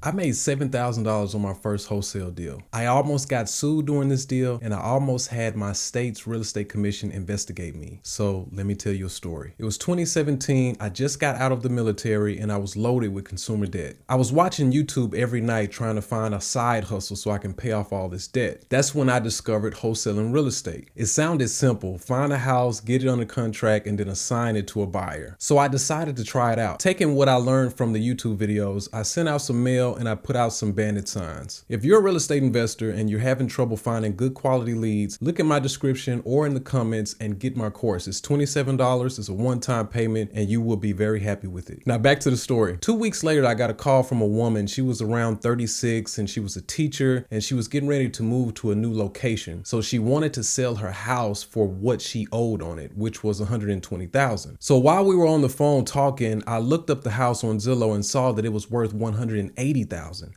I made $7,000 on my first wholesale deal. I almost got sued during this deal, and I almost had my state's real estate commission investigate me. So let me tell you a story. It was 2017. I just got out of the military and I was loaded with consumer debt. I was watching YouTube every night trying to find a side hustle so I can pay off all this debt. That's when I discovered wholesaling real estate. It sounded simple: find a house, get it under contract, and then assign it to a buyer. So I decided to try it out. Taking what I learned from the YouTube videos, I sent out some mail and I put out some bandit signs. If you're a real estate investor and you're having trouble finding good quality leads, look at my description or in the comments and get my course. It's $27. It's a one-time payment and you will be very happy with it. Now back to the story. 2 weeks later, I got a call from a woman. She was around 36 and she was a teacher and she was getting ready to move to a new location. So she wanted to sell her house for what she owed on it, which was $120,000. So while we were on the phone talking, I looked up the house on Zillow and saw that it was worth $180,000.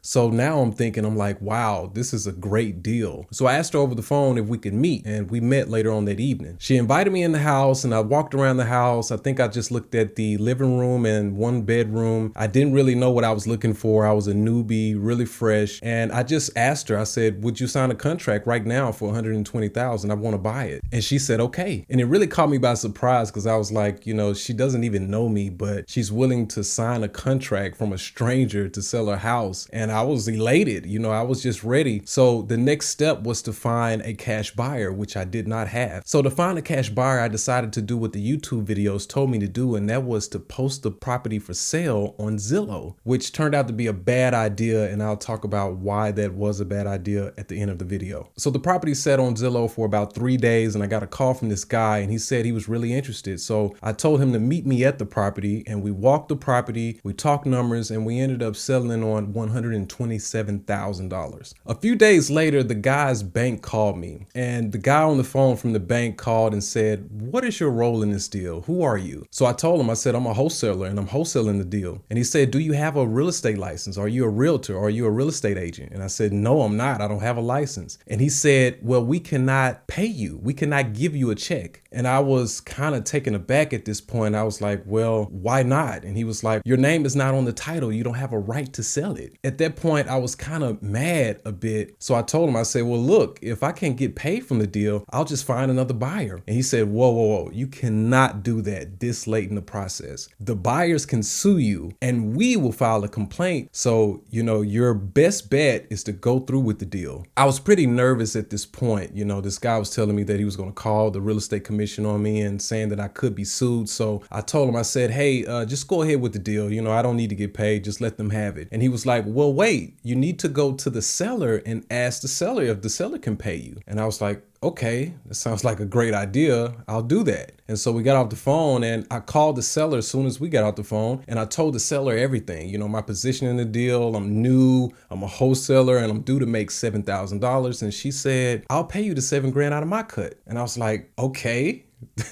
So now I'm like, wow, this is a great deal. So I asked her over the phone if we could meet, and we met later on that evening. She invited me in the house and I walked around the house. I think I just looked at the living room and one bedroom. I didn't really know what I was looking for. I was a newbie, really fresh. And I just asked her, I said, would you sign a contract right now for $120,000? I want to buy it. And she said, okay. And it really caught me by surprise because I was like, she doesn't even know me, but she's willing to sign a contract from a stranger to sell her house. And I was elated, I was just ready. So the next step was to find a cash buyer, which I did not have. So to find a cash buyer, I decided to do what the YouTube videos told me to do, and that was to post the property for sale on Zillow, which turned out to be a bad idea. And I'll talk about why that was a bad idea at the end of the video. So the property sat on Zillow for about 3 days and I got a call from this guy and he said he was really interested. So I told him to meet me at the property and we walked the property, we talked numbers, and we ended up settling on $127,000. A few days later, the guy's bank called me and the guy on the phone from the bank called and said, what is your role in this deal? Who are you? So I told him, I said, I'm a wholesaler and I'm wholesaling the deal. And he said, do you have a real estate license? Are you a realtor? Are you a real estate agent? And I said, no, I'm not. I don't have a license. And he said, well, we cannot pay you. We cannot give you a check. And I was kind of taken aback at this point. I was like, well, why not? And he was like, your name is not on the title. You don't have a right to sell it. At that point, I was kind of mad a bit. So I told him, I said, well, look, if I can't get paid from the deal, I'll just find another buyer. And he said, whoa, you cannot do that this late in the process. The buyers can sue you and we will file a complaint. So, your best bet is to go through with the deal. I was pretty nervous at this point. This guy was telling me that he was going to call the real estate commission on me and saying that I could be sued. So I told him, I said, hey, just go ahead with the deal. I don't need to get paid. Just let them have it. And he was like, well, wait, you need to go to the seller and ask the seller if the seller can pay you. And I was like, okay, that sounds like a great idea. I'll do that. And so we got off the phone and I called the seller as soon as we got off the phone and I told the seller everything, my position in the deal. I'm new, I'm a wholesaler and I'm due to make $7,000. And she said, I'll pay you the $7,000 out of my cut. And I was like, okay.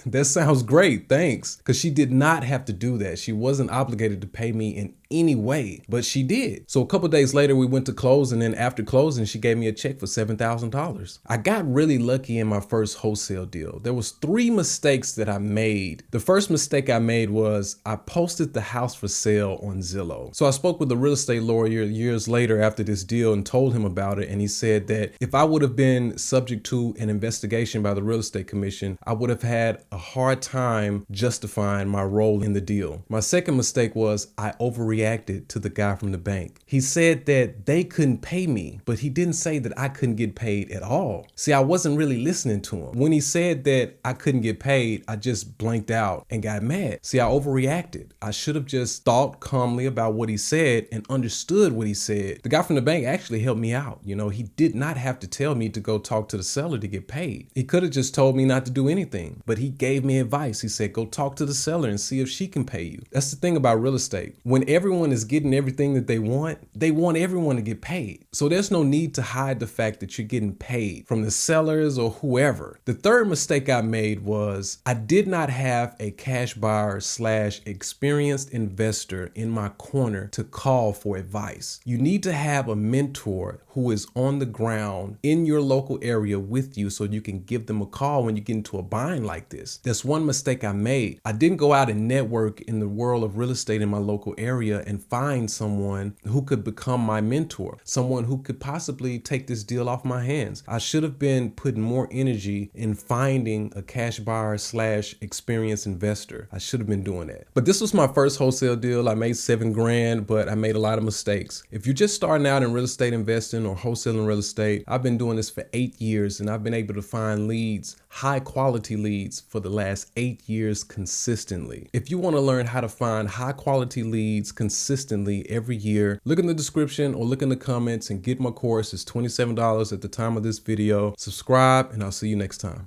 That sounds great. Thanks. Because she did not have to do that. She wasn't obligated to pay me in any way, but she did. So a couple days later, we went to close, and then after closing, she gave me a check for $7,000. I got really lucky in my first wholesale deal. There was 3 mistakes that I made. The first mistake I made was I posted the house for sale on Zillow. So I spoke with a real estate lawyer years later after this deal and told him about it. And he said that if I would have been subject to an investigation by the real estate commission, I would have had a hard time justifying my role in the deal. My second mistake was I overreacted to the guy from the bank. He said that they couldn't pay me, but he didn't say that I couldn't get paid at all. See, I wasn't really listening to him. When he said that I couldn't get paid, I just blanked out and got mad. See, I overreacted. I should have just thought calmly about what he said and understood what he said. The guy from the bank actually helped me out. He did not have to tell me to go talk to the seller to get paid. He could have just told me not to do anything, but he gave me advice. He said, go talk to the seller and see if she can pay you. That's the thing about real estate. When everyone is getting everything that they want everyone to get paid. So there's no need to hide the fact that you're getting paid from the sellers or whoever. The third mistake I made was I did not have a cash buyer / experienced investor in my corner to call for advice. You need to have a mentor who is on the ground in your local area with you so you can give them a call when you get into a bind like this. That's one mistake I made. I didn't go out and network in the world of real estate in my local area area and find someone who could become my mentor, someone who could possibly take this deal off my hands. I should have been putting more energy in finding a cash buyer / experienced investor. I should have been doing that. But this was my first wholesale deal. I made $7 grand, but I made a lot of mistakes. If you're just starting out in real estate investing or wholesaling real estate, I've been doing this for 8 years and I've been able to find leads, high quality leads for the last 8 years consistently. If you want to learn how to find high quality leads consistently every year, look in the description or look in the comments and get my course. It's $27 at the time of this video. Subscribe and I'll see you next time.